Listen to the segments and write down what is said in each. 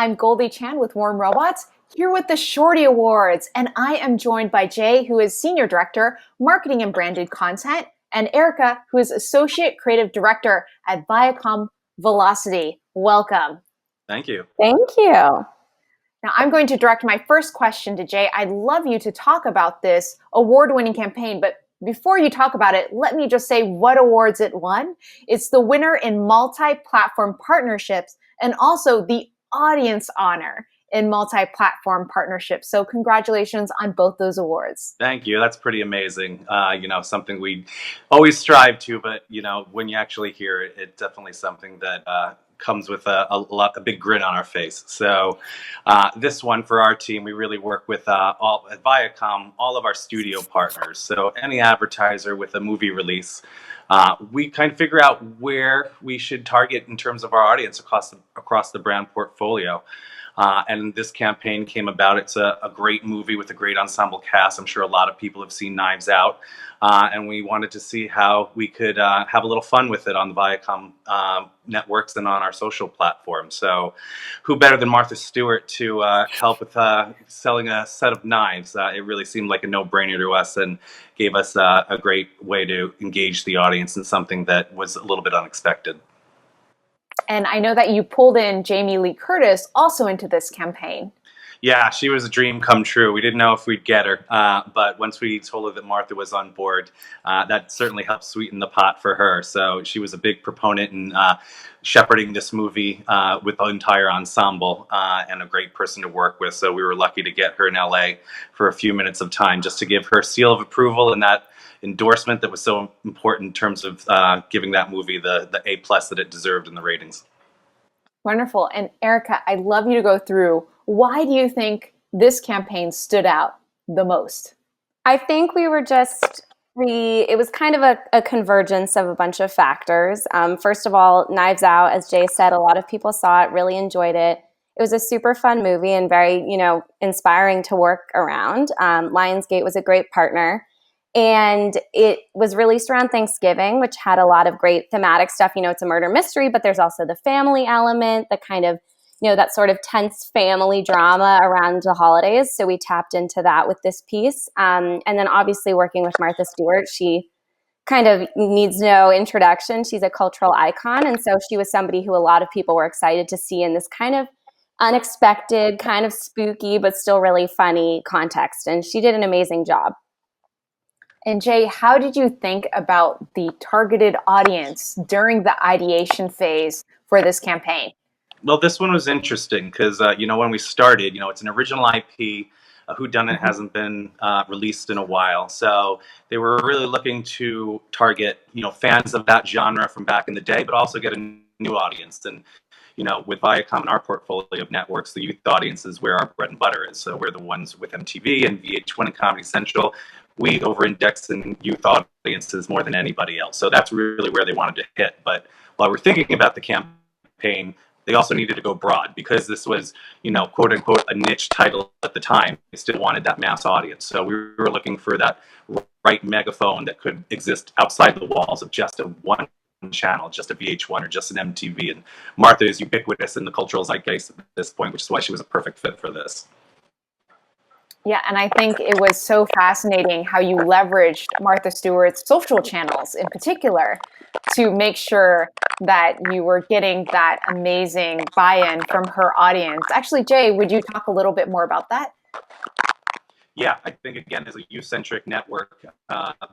I'm Goldie Chan with Warm Robots, here with the Shorty Awards, and I am joined by Jay, who is Senior Director, Marketing and Branded Content, and Erica, who is Associate Creative Director at Viacom Velocity. Welcome. Thank you. Thank you. Now, I'm going to direct my first question to Jay. I'd love you to talk about this award-winning campaign, but before you talk about it, let me just say what awards it won. It's the winner in multi-platform partnerships and also the audience honor in multi-platform partnerships. So congratulations on both those awards. Thank you. That's pretty amazing. Something we always strive to, but when you actually hear it, it's definitely something that comes with a big grin on our face. So this one for our team, we really work with all at Viacom, all of our studio partners. So any advertiser with a movie release, we kind of figure out where we should target in terms of our audience across the brand portfolio. And this campaign came about. It's a great movie with a great ensemble cast. I'm sure a lot of people have seen Knives Out. And we wanted to see how we could have a little fun with it on the Viacom networks and on our social platforms. So who better than Martha Stewart to help with selling a set of knives? It really seemed like a no-brainer to us and gave us a great way to engage the audience in something that was a little bit unexpected. And I know that you pulled in Jamie Lee Curtis also into this campaign. Yeah, she was a dream come true. We didn't know if we'd get her, but once we told her that Martha was on board, that certainly helped sweeten the pot for her. So she was a big proponent in shepherding this movie with the entire ensemble and a great person to work with. So we were lucky to get her in LA for a few minutes of time just to give her seal of approval and that endorsement that was so important in terms of giving that movie the A+ that it deserved in the ratings. Wonderful. And Erica, I'd love you to go through, why do you think this campaign stood out the most? I think we were it was kind of a convergence of a bunch of factors. First of all, Knives Out, as Jay said, a lot of people saw it, really enjoyed it. It was a super fun movie and very, inspiring to work around. Lionsgate was a great partner. And it was released around Thanksgiving, which had a lot of great thematic stuff. It's a murder mystery, but there's also the family element, the kind of, that sort of tense family drama around the holidays. So we tapped into that with this piece. And then obviously working with Martha Stewart, she kind of needs no introduction. She's a cultural icon. And so she was somebody who a lot of people were excited to see in this kind of unexpected, kind of spooky, but still really funny context. And she did an amazing job. And Jay, how did you think about the targeted audience during the ideation phase for this campaign? Well, this one was interesting because, when we started, it's an original IP. Whodunit hasn't been released in a while. So they were really looking to target, fans of that genre from back in the day, but also get a new audience. And, with Viacom and our portfolio of networks, the youth audience is where our bread and butter is. So we're the ones with MTV and VH1 and Comedy Central. We over-index in youth audiences more than anybody else. So that's really where they wanted to hit. But while we're thinking about the campaign, they also needed to go broad because this was, quote unquote, a niche title at the time. They still wanted that mass audience. So we were looking for that right megaphone that could exist outside the walls of just a one channel, just a VH1 or just an MTV. And Martha is ubiquitous in the cultural zeitgeist at this point, which is why she was a perfect fit for this. Yeah, and I think it was so fascinating how you leveraged Martha Stewart's social channels in particular to make sure that you were getting that amazing buy-in from her audience. Actually, Jay, would you talk a little bit more about that? Yeah, I think, again, as a youth-centric network,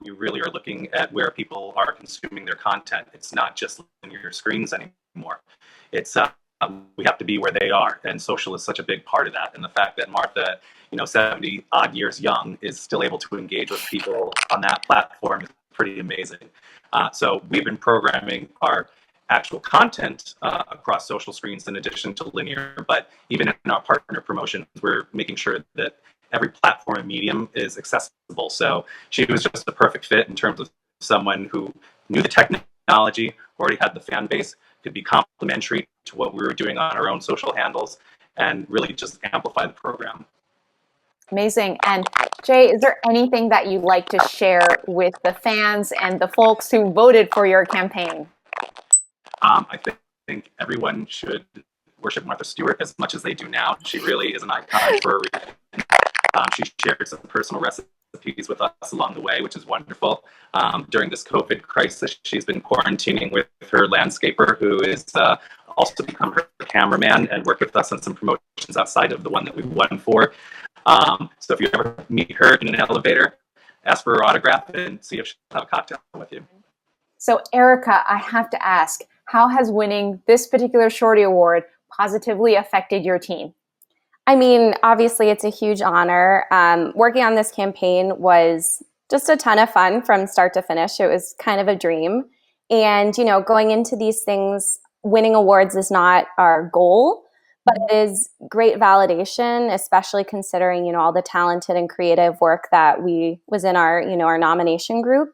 we really are looking at where people are consuming their content. It's not just linear screens anymore. It's we have to be where they are, and social is such a big part of that. And the fact that Martha, 70 odd years young, is still able to engage with people on that platform is pretty amazing. So we've been programming our actual content across social screens in addition to linear, but even in our partner promotions, we're making sure that every platform and medium is accessible. So she was just a perfect fit in terms of someone who knew the technology, already had the fan base, could be complementary to what we were doing on our own social handles, and really just amplify the program. Amazing. And Jay, is there anything that you'd like to share with the fans and the folks who voted for your campaign? I think everyone should worship Martha Stewart as much as they do now. She really is an icon for a reason. She shared some personal recipes with us along the way, which is wonderful. During this COVID crisis, she's been quarantining with her landscaper, who is also become her cameraman and worked with us on some promotions outside of the one that we won for. So if you ever meet her in an elevator, ask for her autograph and see if she'll have a cocktail with you. So Erica, I have to ask, how has winning this particular Shorty Award positively affected your team? I mean, obviously it's a huge honor. Working on this campaign was just a ton of fun from start to finish. It was kind of a dream. And, you know, going into these things, winning awards is not our goal, but it is great validation, especially considering, you know, all the talented and creative work that was in our, you know, our nomination group.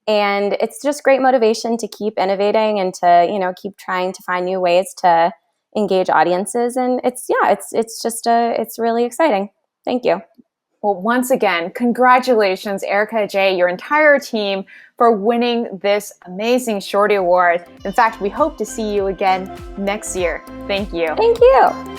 And it's just great motivation to keep innovating and to, you know, keep trying to find new ways to engage audiences. And it's really exciting. Thank you. Well, once again, congratulations, Erica, Jay, your entire team for winning this amazing Shorty Award. In fact, we hope to see you again next year. Thank you. Thank you.